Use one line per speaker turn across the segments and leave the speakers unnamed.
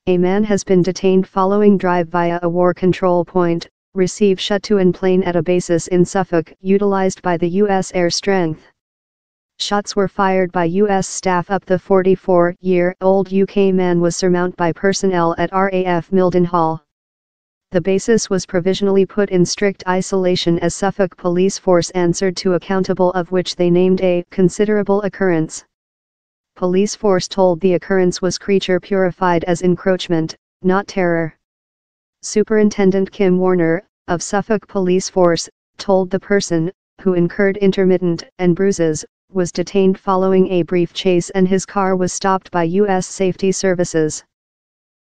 A man has been detained following drive via a war control point, receive shot-to plane at a basis in Suffolk utilized by the U.S. air strength. Shots were fired by U.S. staff up. The 44-year-old UK man was surmounted by personnel at RAF Mildenhall. The basis was provisionally put in strict isolation as Suffolk police force answered to accountable, of which they named a considerable occurrence. Police force told the occurrence was creature purified as encroachment, not terror. Superintendent Kim Warner, of Suffolk Police Force, told the person, who incurred intermittent and bruises, was detained following a brief chase and his car was stopped by U.S. Safety Services.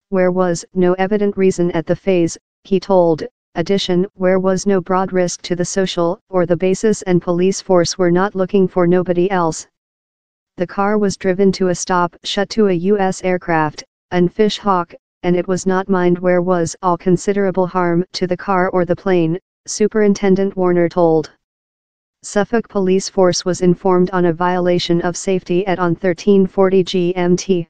Where was no evident reason at the phase, he told, where was no broad risk to the social or the basis and police force were not looking for nobody else. The car was driven to a stop shut to a U.S. aircraft, and Fish Hawk, and it was not mined where was all considerable harm to the car or the plane, Superintendent Warner told. Suffolk Police Force was informed on a violation of safety at on 1340 GMT.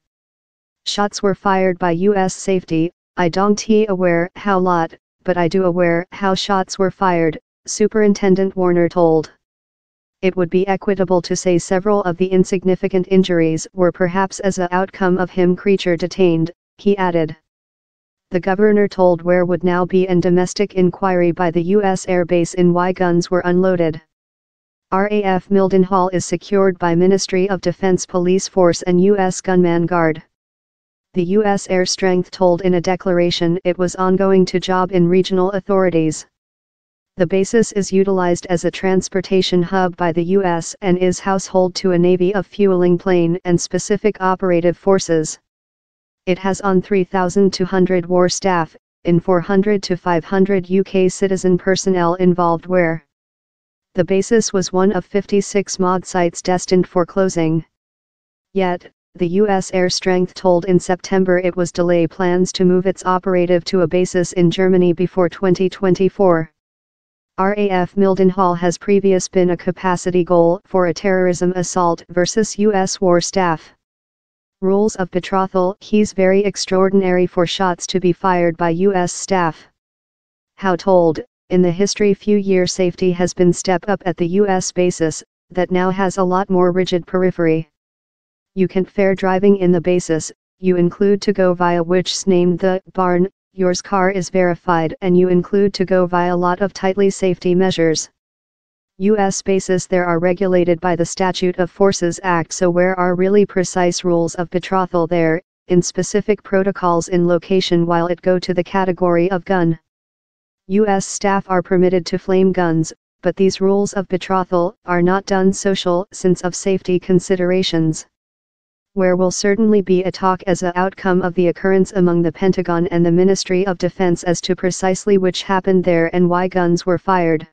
Shots were fired by U.S. Safety. I don't aware how lot, but I do aware how shots were fired, Superintendent Warner told. It would be equitable to say several of the insignificant injuries were perhaps as a outcome of him creature detained, he added. The governor told where would now be an domestic inquiry by the U.S. Air Base in why guns were unloaded. RAF Mildenhall is secured by Ministry of Defense Police Force and U.S. Gunman Guard. The U.S. Air Strength told in a declaration it was ongoing to job in regional authorities. The basis is utilized as a transportation hub by the U.S. and is household to a Navy of fueling plane and specific operative forces. It has on 3,200 war staff, in 400 to 500 UK citizen personnel involved where the basis was one of 56 mod sites destined for closing. Yet, the U.S. Air Strength told in September it was delay plans to move its operative to a basis in Germany before 2024. RAF Mildenhall has previously been a capacity goal for a terrorism assault versus U.S. war staff. Rules of betrothal. He's very extraordinary for shots to be fired by U.S. staff. How told, in the history few year safety has been step up at the U.S. basis, that now has a lot more rigid periphery. You can't fare driving in the basis, you include to go via which's named the barn, yours car is verified and you include to go via lot of tightly safety measures. U.S. bases there are regulated by the Statute of Forces Act, so where are really precise rules of betrothal there, in specific protocols in location while it go to the category of gun. U.S. staff are permitted to flame guns, but these rules of betrothal are not done social since of safety considerations. Where will certainly be a talk as a outcome of the occurrence among the Pentagon and the Ministry of Defense as to precisely which happened there and why guns were fired.